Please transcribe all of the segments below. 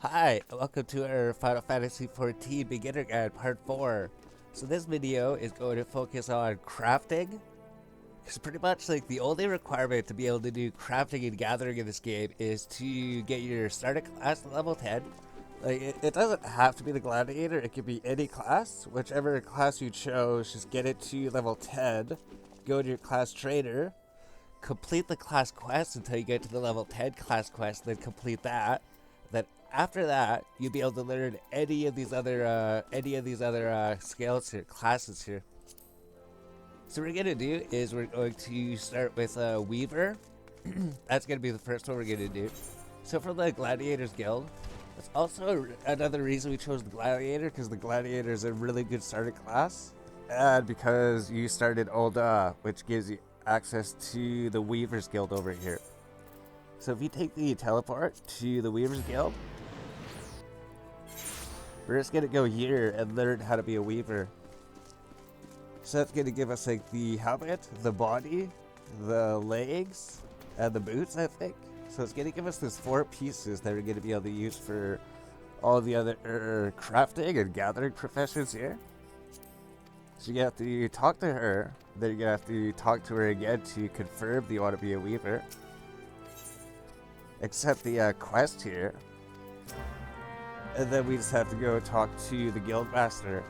Hi, welcome to our Final Fantasy XIV Beginner Guide Part 4. So this video is going to focus on crafting. Because pretty much like the only requirement to be able to do crafting and gathering in this game is to get your starter class to level 10. Like it doesn't have to be the gladiator, it could be any class. Whichever class you chose, just get it to level 10. Go to your class trainer. Complete the class quest until you get to the level 10 class quest, then complete that. Then after that, you'll be able to learn any of these other scales here, classes here. So what we're gonna do is we're going to start with Weaver. That's gonna be the first one we're gonna do. So for the Gladiators Guild, that's also another reason we chose the Gladiator, because the Gladiator is a really good starter class, and because you started Olda, which gives you access to the Weavers Guild over here. So if you take the teleport to the Weavers Guild, we're just gonna go here and learn how to be a weaver. So that's gonna give us like the helmet, the body, the legs, and the boots, I think. So it's gonna give us these 4 pieces that we're gonna be able to use for all the other crafting and gathering professions here. So you have to talk to her, then you're gonna have to talk to her again to confirm that you want to be a weaver. Accept the quest here. And then we just have to go talk to the guild master.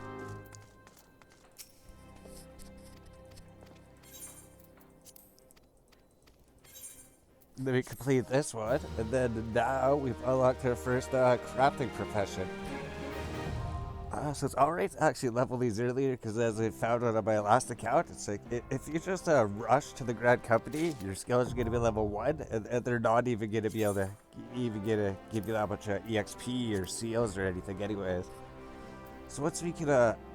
Then we complete this one, and then now we've unlocked our first crafting profession. So it's alright to actually level these earlier, because as I found out on my last account, it's like if you just rush to the Grand Company, your skills are going to be level 1, and they're not even going to be able to give you that much EXP or seals or anything anyways. So once we can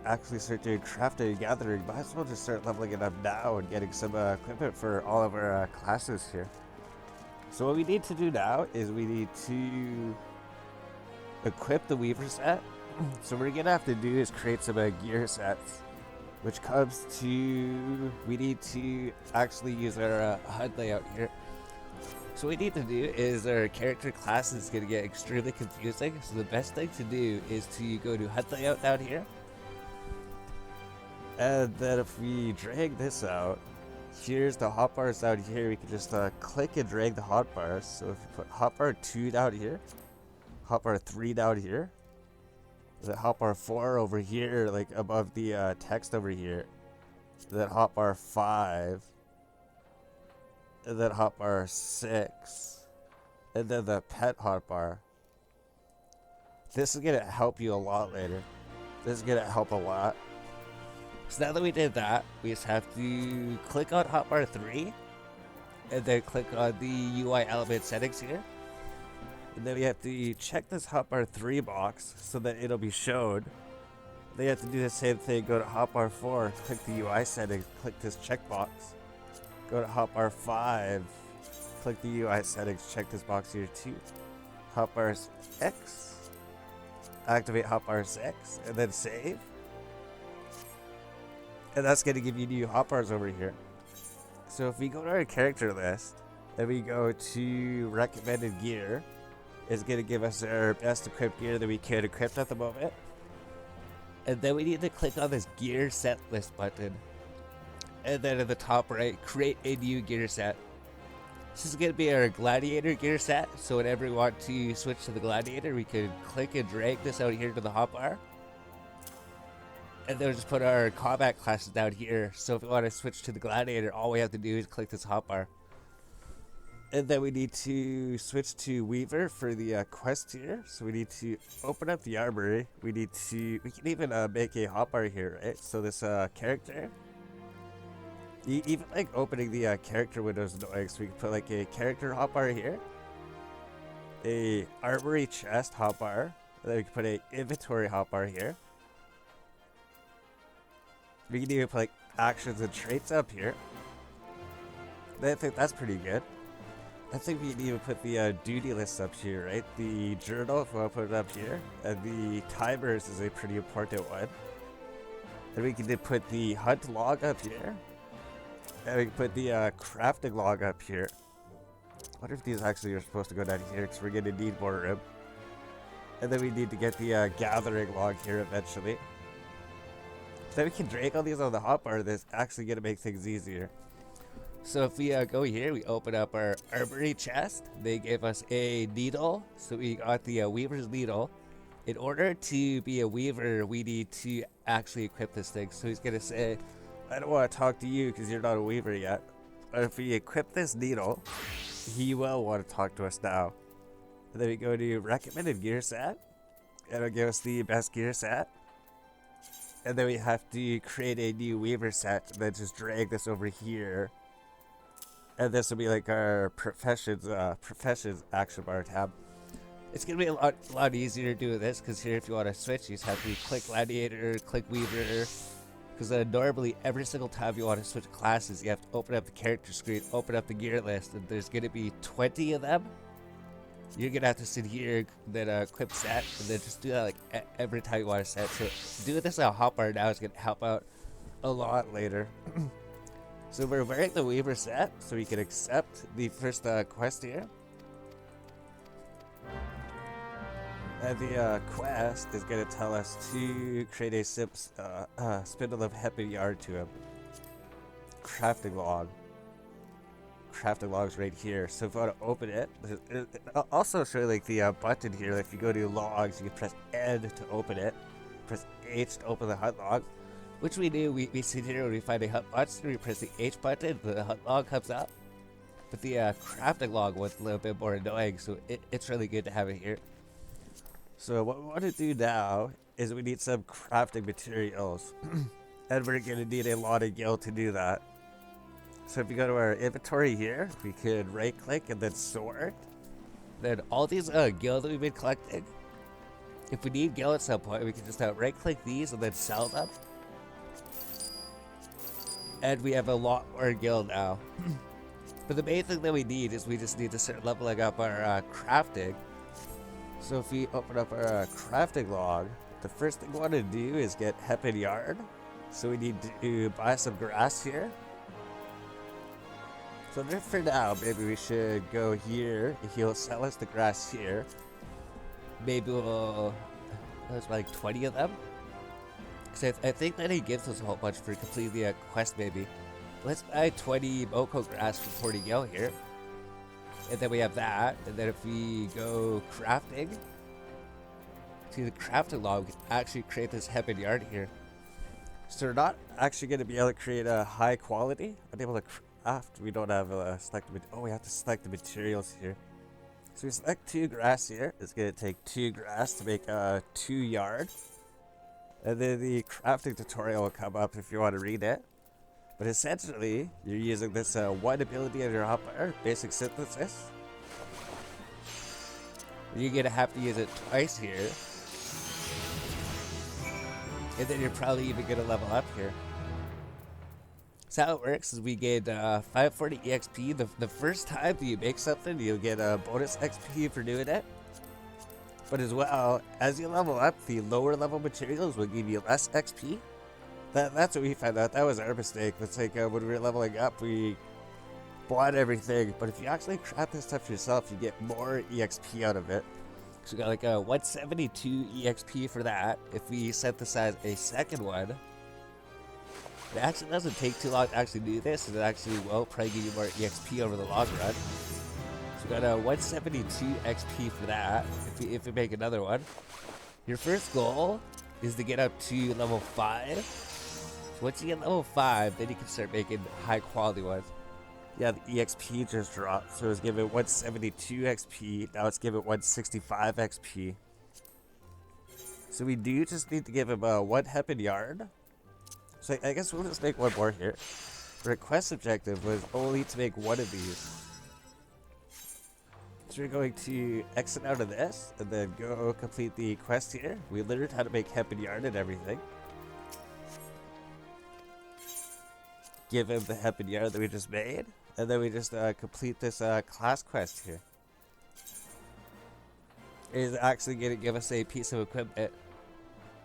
actually start doing crafting and gathering, might as well just start leveling it up now and getting some equipment for all of our classes here. So what we need to do now is we need to equip the Weaver set. So what we're gonna have to do is create some gear sets, which comes to, we need to actually use our HUD layout here. So what we need to do is our character class is gonna get extremely confusing. So the best thing to do is to go to HUD layout down here. And then if we drag this out, here's the hotbars down here. We can just click and drag the hotbars. So if you put hotbar 2 down here, hotbar 3 down here, the hotbar 4 over here, like above the text over here, then hotbar 5, and then hotbar 6, and then the pet hotbar. This is gonna help you a lot later. This is gonna help a lot. So now that we did that, we just have to click on hotbar 3, and then click on the UI element settings here. And then we have to check this hotbar 3 box so that it'll be shown. Then you have to do the same thing, go to hotbar 4, click the UI settings, click this checkbox. Go to hotbar 5, click the UI settings, check this box here too. Hotbar 6, activate hotbar 6, and then save. And that's going to give you new hotbars over here. So if we go to our character list, and we go to recommended gear, it's going to give us our best equipped gear that we can equip at the moment. And then we need to click on this gear set list button. And then at the top right, create a new gear set. This is going to be our gladiator gear set. So whenever we want to switch to the gladiator, we can click and drag this out here to the hotbar. And then we'll just put our combat classes down here. So if we want to switch to the gladiator, all we have to do is click this hotbar. And then we need to switch to Weaver for the quest here. So we need to open up the armory. We can even make a hotbar here, right? So this character, even like opening the character window is annoying. So we can put like a character hotbar here, a armory chest hotbar, and then we can put a inventory hotbar here. We can even put like actions and traits up here. I think that's pretty good. I think we can even put the duty list up here, right? The journal, if we want to put it up here. And the timers is a pretty important one. And we can put the hunt log up here. And we can put the crafting log up here. I wonder if these actually are supposed to go down here, because we're going to need more room. And then we need to get the gathering log here eventually. Then we can drag all these on the hotbar. That's actually going to make things easier. So if we go here, we open up our armory chest. They gave us a needle. So we got the weaver's needle. In order to be a weaver, we need to actually equip this thing. So he's going to say, I don't want to talk to you because you're not a weaver yet. But if we equip this needle, he will want to talk to us now. And then we go to recommended gear set. It'll give us the best gear set. And then we have to create a new weaver set and then just drag this over here. And this will be like our professions action bar tab. It's gonna be a lot easier to do this because here if you want to switch, you just have to click gladiator, click weaver. Because normally every single time you want to switch classes, you have to open up the character screen, open up the gear list, and there's gonna be 20 of them. You're gonna have to sit here, then equip set, and then just do that like every time you want to set. So doing this on hotbar now is gonna help out a lot later. So we're wearing the weaver set, so we can accept the first quest here. And the quest is gonna tell us to create a spindle of Hempen yarn to him. Crafting log. Crafting logs right here. So if I want to open it, it'll also show like the button here. Like if you go to logs, you can press N to open it, press H to open the hut log, which we do. We sit here when we find a hut monster, we press the H button, the hut log comes up. But the crafting log was a little bit more annoying, so it's really good to have it here. So what we want to do now is we need some crafting materials, and we're gonna need a lot of gil to do that. So if you go to our inventory here, we could right click and then sort. Then all these gil that we've been collecting, if we need gil at some point, we can just right click these and then sell them. And we have a lot more gil now. But the main thing that we need is we just need to start leveling up our crafting. So if we open up our crafting log, the first thing we want to do is get Hempen yarn. So we need to buy some grass here. So for now, maybe we should go here. He'll sell us the grass here. Maybe we'll... There's like 20 of them. Because I think that he gives us a whole bunch for completing the quest maybe. Let's buy 20 Moko grass for 40 gil here. And then we have that. And then if we go crafting, to the crafting log, we can actually create this Hempen yarn here. So we're not actually going to be able to create a high quality. Unable to craft. We don't have selected. Oh, we have to select the materials here. So we select 2 grass here. It's going to take 2 grass to make 2 yarn. And then the crafting tutorial will come up if you want to read it. But essentially, you're using this one ability in your hotbar, basic synthesis. You're going to have to use it twice here. And then you're probably even going to level up here. So how it works is we get 540 EXP. The first time that you make something, you'll get a bonus XP for doing it. But as well, as you level up, the lower level materials will give you less XP. That's what we found out. That was our mistake. It's like when we were leveling up, we bought everything. But if you actually craft this stuff yourself, you get more EXP out of it. So we got like a 172 EXP for that. If we synthesize a second one, it actually doesn't take too long to actually do this, and it actually will probably give you more EXP over the long run. So we got a 172 XP for that, if we make another one. Your first goal is to get up to level 5. So once you get level 5, then you can start making high quality ones. Yeah, the EXP just dropped, so it's given 172 XP, now it's given 165 XP. So we do just need to give him 1 Hempen yarn. So I guess we'll just make one more here. The quest objective was only to make one of these. So we're going to exit out of this, and then go complete the quest here. We learned how to make Hempen yarn and everything. Give him the Hempen yarn that we just made, and then we just complete this class quest here. It is actually going to give us a piece of equipment.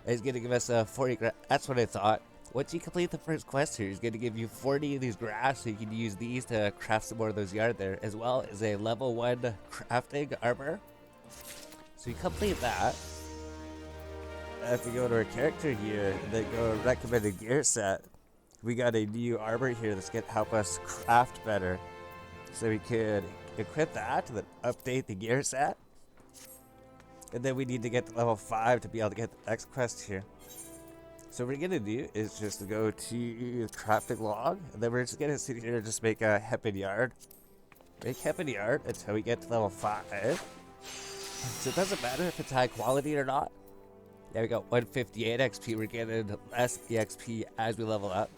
It's going to give us 40 grand. That's what I thought. Once you complete the first quest here, it's going to give you 40 of these grass, so you can use these to craft some more of those yarn there, as well as a level 1 crafting armor. So So we complete that. If we go to our character here, then go recommended gear set, we got a new armor here that's gonna help us craft better. So we could equip that and then update the gear set. And then we need to get to level 5 to be able to get the next quest here. So what we're gonna do is just to go to crafting log, and then we're just gonna sit here and just make a Hempen yard. Make Hempen yard until we get to level 5. So it doesn't matter if it's high quality or not. Yeah, we got 158 XP, we're getting less EXP as we level up.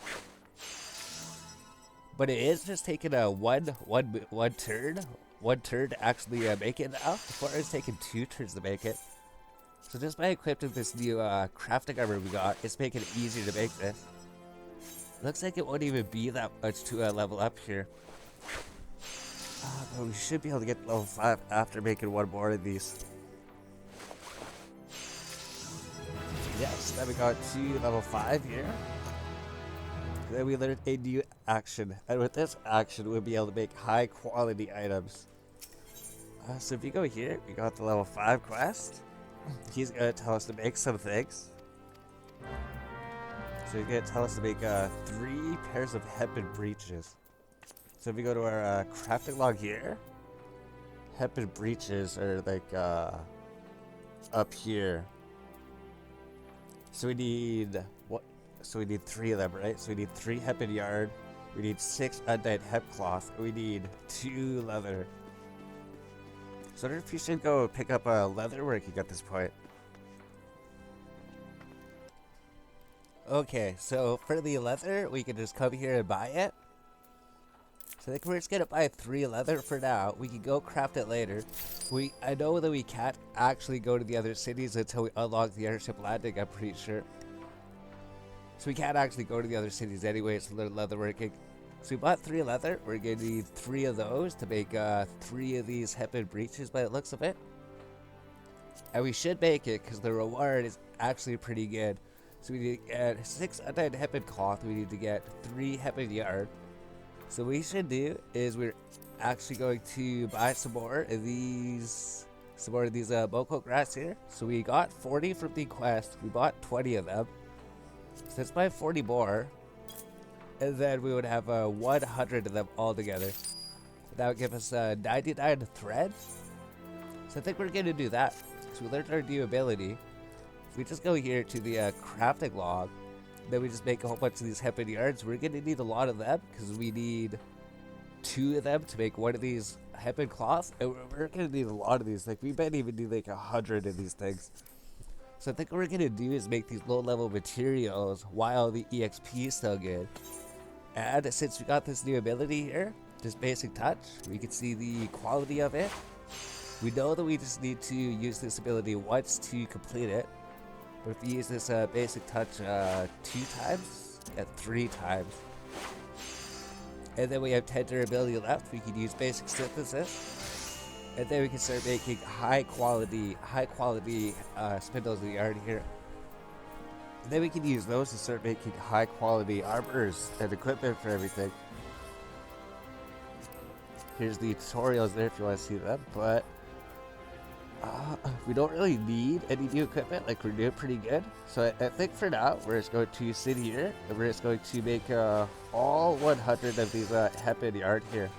But it is just taking a one turn to actually make it now. Before it was taking 2 turns to make it. So just by equipping this new crafting armor we got, it's making it easier to make this. Looks like it won't even be that much to level up here. But we should be able to get to level 5 after making one more of these. Yes, then we got to level 5 here. Then we learned a new action, and with this action we'll be able to make high quality items. So if you go here, we got the level 5 quest. He's gonna tell us to make some things. So he's gonna tell us to make 3 pairs of hempen breeches. So if we go to our crafting log here, hempen breeches are like up here. So we need what? So we need 3 of them, right? So we need 3 hempen yarn, we need 6 undyed hemp cloth, and we need 2 leather. So I wonder if you should go pick up leather working at this point. Okay, so for the leather, we can just come here and buy it. So I think we're just gonna buy 3 leather for now. We can go craft it later. I know that we can't actually go to the other cities until we unlock the airship landing, I'm pretty sure. So we can't actually go to the other cities anyways to learn leather working. So we bought 3 leather. We're gonna need 3 of those to make 3 of these hempen breeches by the looks of it. And we should make it because the reward is actually pretty good. So we need to get 6 undyed hempen cloth. We need to get 3 hempen yarn. So what we should do is we're actually going to buy some more of these boko grass here. So we got 40 from the quest. We bought 20 of them. So let's buy 40 more. And then we would have 100 of them all together. That would give us 99 thread. So I think we're going to do that. So we learned our new ability. If we just go here to the crafting log, then we just make a whole bunch of these hempen yards. We're going to need a lot of them because we need 2 of them to make 1 of these hempen cloth. And we're going to need a lot of these. Like we might even need like 100 of these things. So I think what we're going to do is make these low level materials while the EXP is still good. And since we got this new ability here, this basic touch, we can see the quality of it. We know that we just need to use this ability once to complete it. But if we use this basic touch 2 times, 3 times, and then we have 10 durability left, we can use basic synthesis. And then we can start making high quality spindles of the yarn here. And then we can use those to start making high quality armors and equipment for everything. Here's the tutorials there if you want to see them, but we don't really need any new equipment, like we're doing pretty good. So I think for now, we're just going to sit here, and we're just going to make all 100 of these hempen yarn here.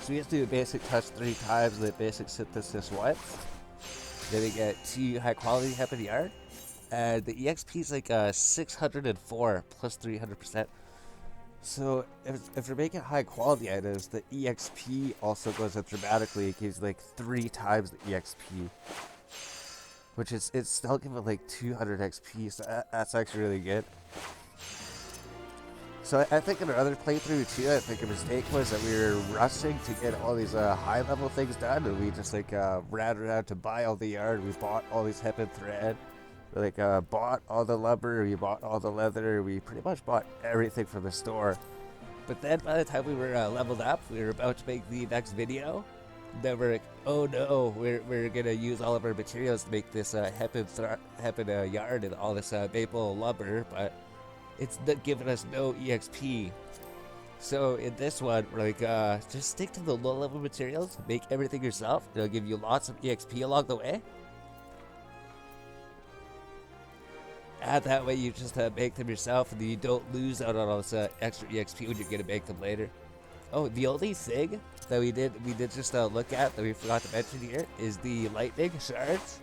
So we have to do a basic touch 3 times, and then basic synthesis once. Then we get 2 high quality hempen yarn. And the EXP is like 604 plus 300%. So if you're making high quality items, the EXP also goes up dramatically. It gives like 3 times the EXP. Which is, it's still giving like 200 XP, so that's actually really good. So I think in our other playthrough too, I think a mistake was that we were rushing to get all these high level things done, and we just like ran around to buy all the yarn. We bought all these hempen thread, we like bought all the lumber, we bought all the leather, we pretty much bought everything from the store. But then by the time we were leveled up, we were about to make the next video. Then we're like, oh no, we're gonna use all of our materials to make this hempen yarn and all this maple lumber, but it's giving us no EXP. So in this one, we're like, just stick to the low-level materials, make everything yourself. It'll give you lots of EXP along the way. And that way you just make them yourself, and then you don't lose out on all this extra EXP when you're gonna make them later. Oh, the only thing that we did just look at that we forgot to mention here is the lightning shards.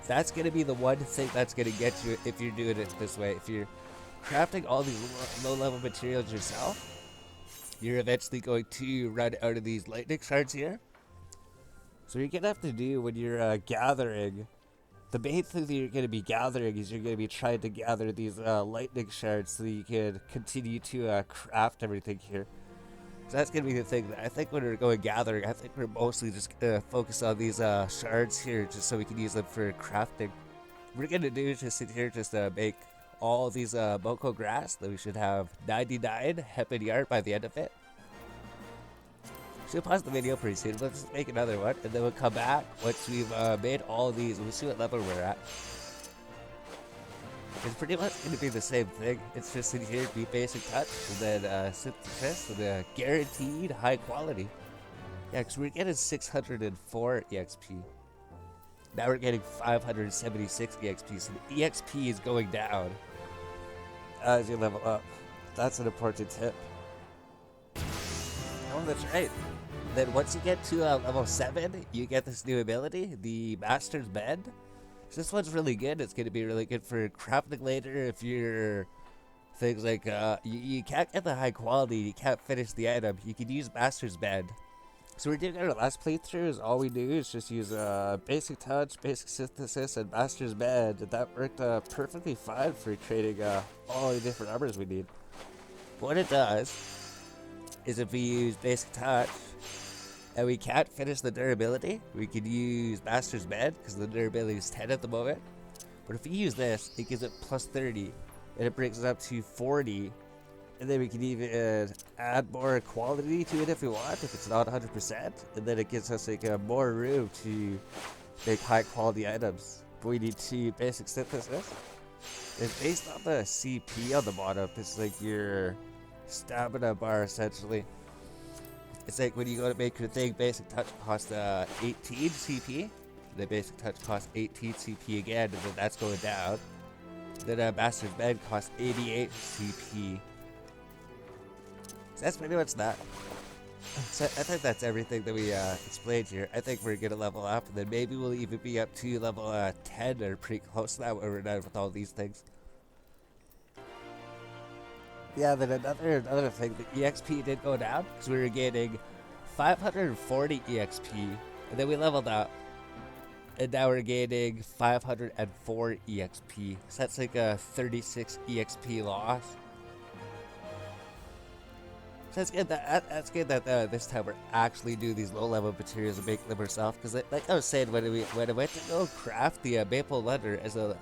That's gonna be the one thing that's gonna get you if you're doing it this way. If you're crafting all these low-level materials yourself, you're eventually going to run out of these lightning shards here. So what you're gonna have to do when you're gathering, the main thing that you're going to be gathering is you're going to be trying to gather these lightning shards so that you can continue to craft everything here. So that's going to be the thing. I think when we're going gathering, I think we're mostly just going to focus on these shards here just so we can use them for crafting. What we're going to do is just sit here, just make all these Boko grass. Then we should have 99 Hempen yarn by the end of it. Should pause the video pretty soon. Let's make another one, and then we'll come back once we've made all these. We'll see what level we're at. It's pretty much going to be the same thing. It's just in here, be basic touch, and then synthesis with a guaranteed high quality. Yeah, because we're getting 604 EXP. Now we're getting 576 EXP, so the EXP is going down as you level up. That's an important tip. Oh, that's right. Then once you get to level 7, you get this new ability, the Master's Bend. So this one's really good. It's going to be really good for crafting later if you're things like, you can't get the high quality, you can't finish the item. You can use Master's Bend. So we're doing our last playthrough is all we do is just use basic touch, basic synthesis, and Master's Bend. And that worked perfectly fine for creating all the different armors we need. What it does is if we use basic touch and we can't finish the durability, we can use Master's Bend because the durability is 10 at the moment. But if we use this, it gives it plus 30 and it brings it up to 40, and then we can even add more quality to it if we want, if it's not 100%, and then it gives us like more room to make high quality items. But we need to basic synthesis. It's based on the CP on the bottom. It's like your stamina bar essentially. It's like when you go to make your thing, basic touch costs 18 CP. The basic touch costs 18 CP again, and then that's going down. Then Master's Bend costs 88 CP. So that's pretty much that. So I think that's everything that we explained here. I think we're gonna level up, and then maybe we'll even be up to level 10 or pretty close to that when we're done with all these things. Yeah, then another thing, the EXP did go down because we were getting 540 EXP, and then we leveled up, and now we're gaining 504 EXP. So that's like a 36 EXP loss. So that's good. That's good that this time we're actually doing these low-level materials and making them ourselves. Because like I was saying, when I went to go craft the maple leather as a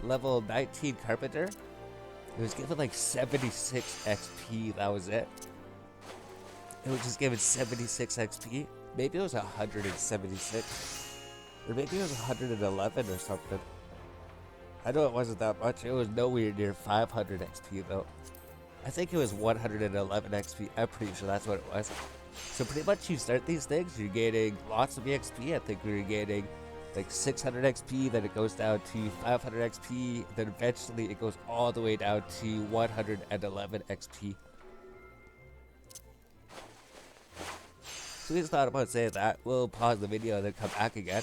level 19 carpenter, it was given like 76 XP. That was it. It was just given 76 XP. Maybe it was 176, or maybe it was 111 or something. I know it wasn't that much. It was nowhere near 500 XP though. I think it was 111 XP. I'm pretty sure that's what it was. So pretty much you start these things, you're getting lots of EXP. I think we were getting like 600 XP, then it goes down to 500 XP, then eventually it goes all the way down to 111 XP. So we just thought about saying that. We'll pause the video and then come back again.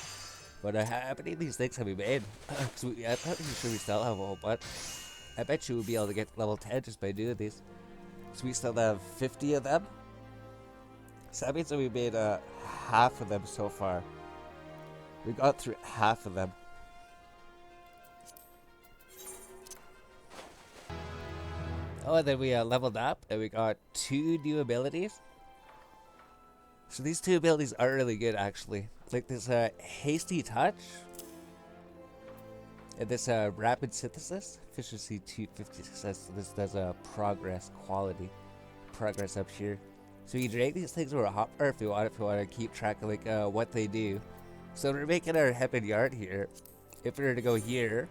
But how many of these things have we made? Cause I'm pretty sure we still have a whole bunch. I bet you we'll be able to get level 10 just by doing these. So we still have 50 of them. So that means that we made half of them so far. We got through half of them. Oh, and then we leveled up and we got 2 new abilities. So these 2 abilities are really good actually. Like this hasty touch. And this rapid synthesis, efficiency 250 so this does a progress quality. Progress up here. So you drag these things over a hopper if you want to keep track of like what they do. So we're making our Hempen yard here. If we were to go here,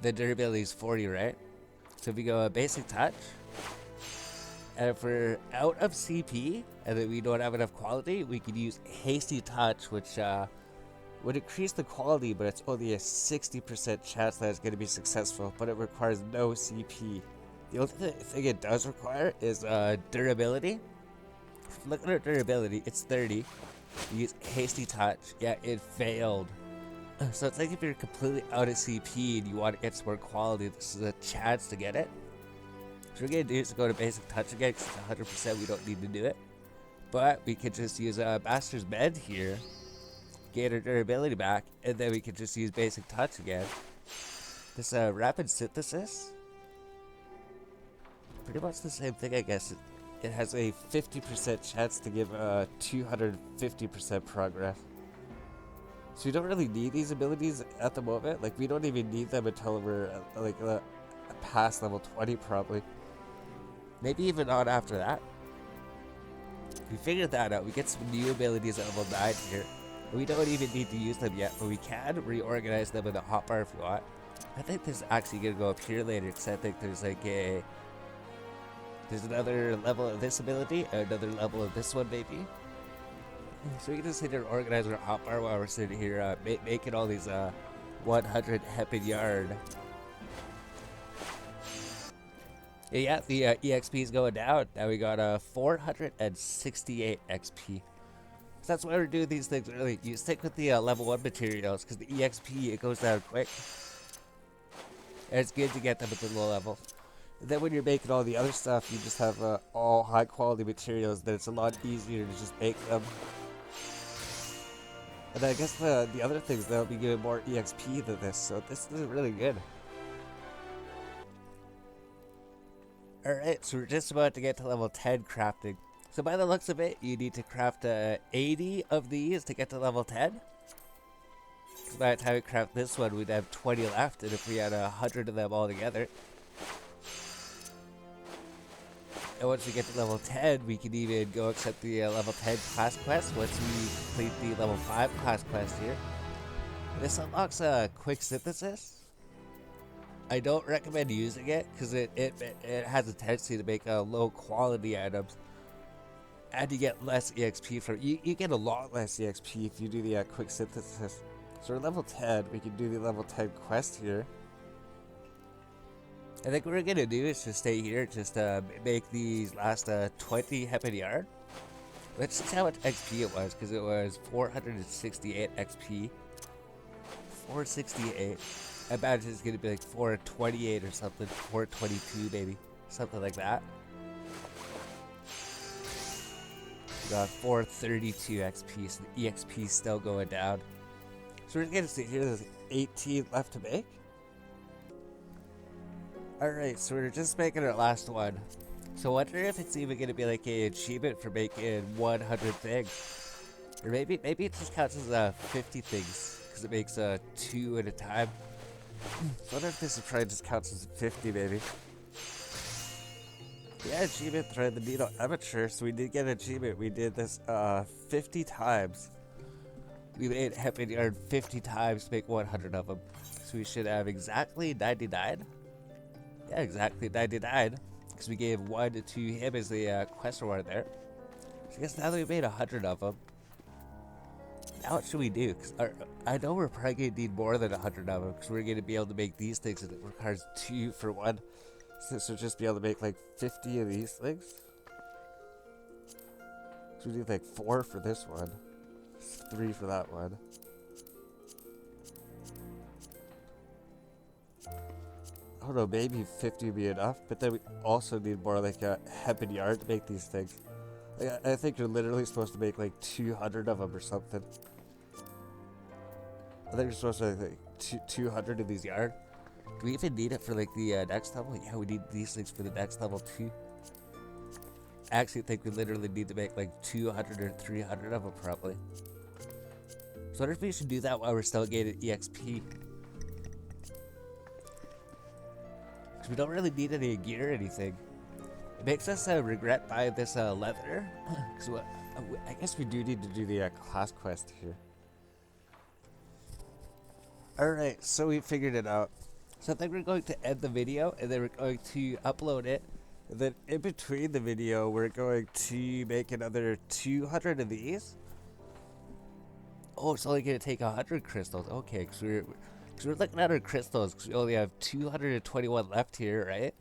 the durability is 40, right? So if we go basic touch, and if we're out of CP and then we don't have enough quality, we can use hasty touch, which would increase the quality, but it's only a 60% chance that it's going to be successful, but it requires no CP. The only thing it does require is durability. Look at our durability, it's 30. Use hasty touch. Yeah, it failed. So it's like if you're completely out of CP and you want to get some more quality, this is a chance to get it. So what we're going to do is go to basic touch again, because it's 100% we don't need to do it. But we could just use a Master's Bend here, get our durability back, and then we could just use basic touch again. This rapid synthesis, pretty much the same thing, I guess. It has a 50% chance to give 250% progress. So we don't really need these abilities at the moment. Like, we don't even need them until we're like past level 20 probably. Maybe even on after that. We figured that out. We get some new abilities at level 9 here. We don't even need to use them yet, but we can reorganize them in the hotbar if we want. I think this is actually going to go up here later, because I think there's like there's another level of this ability, another level of this one maybe. So we can just sit here and organize our hotbar while we're sitting here making all these 100 Hempen yarn. Yeah, the EXP is going down. Now we got 468 XP. So that's why we're doing these things early. You stick with the level 1 materials, because the EXP, it goes down quick. And it's good to get them at the low level. And then when you're making all the other stuff, you just have all high quality materials, then it's a lot easier to just make them. And I guess the other things, they'll be giving more EXP than this, so this is really good. Alright, so we're just about to get to level 10 crafting. So by the looks of it, you need to craft 80 of these to get to level 10. So by the time we craft this one, we'd have 20 left, and if we had 100 of them all together. And once we get to level 10, we can even go accept the level 10 class quest once we complete the level 5 class quest here. This unlocks a quick synthesis. I don't recommend using it because it has a tendency to make low quality items. And you get less EXP from you get a lot less EXP if you do the quick synthesis. So we're level 10, we can do the level 10 quest here. I think what we're gonna do is just stay here, just make these last 20 Hempen yarn. Let's see how much XP it was, because it was 468 XP. 468. I imagine it's gonna be like 428 or something, 422 maybe, something like that. We got 432 XP, so the EXP is still going down. So we're gonna sit here, there's 18 left to make. Alright, so we're just making our last one. So I wonder if it's even gonna be like an achievement for making 100 things. Or maybe it just counts as 50 things, because it makes 2 at a time. So I wonder if this probably just counts as 50 maybe. Yeah, achievement, thread the needle amateur, so we did get an achievement. We did this 50 times. We made Hempen yarn 50 times to make 100 of them. So we should have exactly 99. Yeah, exactly 99. Because we gave 1 to him as the quest reward there. So I guess now that we made 100 of them, now what should we do? Cause I know we're probably going to need more than 100 of them, because we're going to be able to make these things, and it requires 2 for 1. So just be able to make like 50 of these things. So we do like 4 for this one, 3 for that one. I don't know, maybe 50 would be enough, but then we also need more like a Hempen yarn to make these things. Like, I think you're literally supposed to make like 200 of them or something. I think you're supposed to make like 200 of these yarn. Do we even need it for like the next level? Yeah, we need these things for the next level too. I actually think we literally need to make like 200 or 300 of them probably. So I wonder if we should do that while we're still getting EXP. Because we don't really need any gear or anything. It makes us regret buying this leather. Because I guess we do need to do the class quest here. Alright, so we figured it out. So I think we're going to end the video, and then we're going to upload it. And then in between the video, we're going to make another 200 of these. Oh, it's only going to take 100 crystals. Okay, because we're looking at our crystals, because we only have 221 left here, right?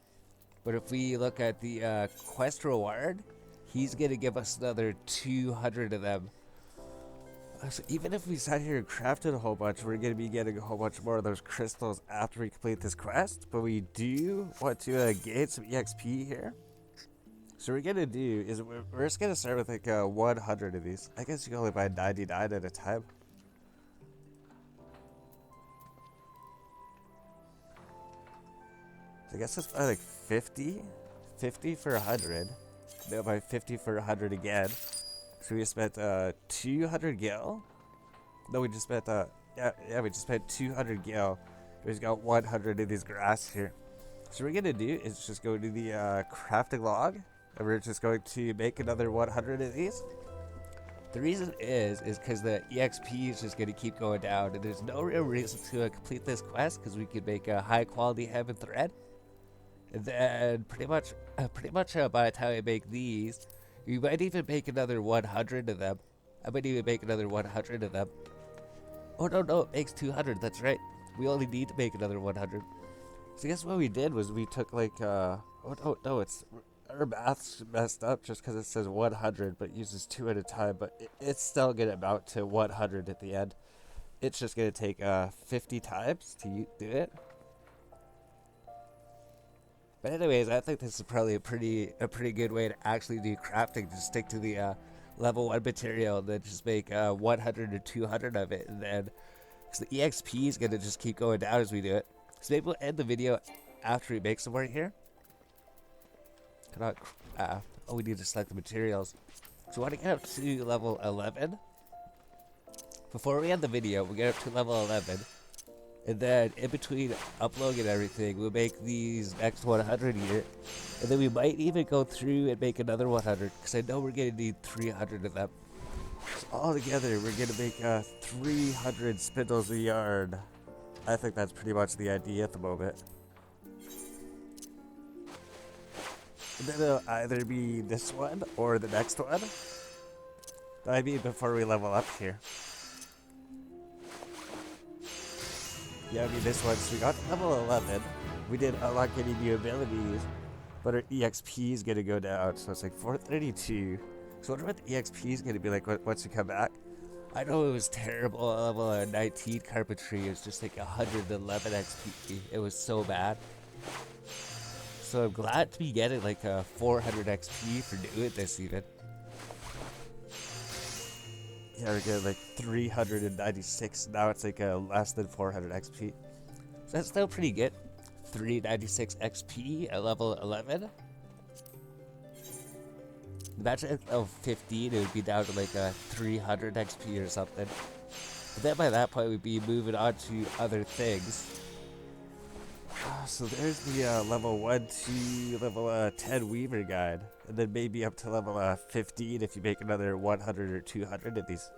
But if we look at the quest reward, he's going to give us another 200 of them. So even if we sat here and crafted a whole bunch, we're going to be getting a whole bunch more of those crystals after we complete this quest. But we do want to gain some EXP here. So what we're going to do is we're just going to start with like 100 of these. I guess you can only buy 99 at a time. So I guess let's buy like 50. 50 for 100. Then buy 50 for 100 again. So we just spent 200 gil. No, we just spent we just spent 200 gil. We just got 100 of these grass here. So what we're gonna do is just go to the crafting log, and we're just going to make another 100 of these. The reason is because the EXP is just gonna keep going down, and there's no real reason to complete this quest because we could make a high quality Hempen thread. And then pretty much by the time I make these, we might even make another 100 of them. I might even make another 100 of them. Oh no, it makes 200, that's right. We only need to make another 100. So I guess what we did was we took like, oh no, it's, our math's messed up just because it says 100, but it uses 2 at a time, but it's still going to amount to 100 at the end. It's just going to take 50 times to do it. But anyways, I think this is probably a pretty good way to actually do crafting. Just stick to the level 1 material, and then just make 100 or 200 of it, and then because the EXP is gonna just keep going down as we do it. So maybe we'll end the video after we make some more here. We need to select the materials. So we want to get up to level 11. Before we end the video, we'll get up to level 11. And then in between uploading and everything, we'll make these next 100 here. And then we might even go through and make another 100, because I know we're going to need 300 of them. So all together, we're going to make 300 spindles a yard. I think that's pretty much the idea at the moment. And then it'll either be this one or the next one. I mean, before we level up here. Yeah, I mean this one, so we got to level 11. We did unlock any new abilities, but our EXP is going to go down, so it's like 432. So I wonder what the EXP is going to be like once we come back. I know it was terrible at level 19 carpentry. It was just like 111 XP. It was so bad. So I'm glad to be getting like 400 XP for doing this even. Yeah, we're getting like 396. Now it's like less than 400 XP. So that's still pretty good. 396 XP at level 11. Imagine at level 15, it would be down to like 300 XP or something. But then by that point, we'd be moving on to other things. So there's the level 1 to level 10 Weaver guide. And then maybe up to level 15 if you make another 100 or 200 of these.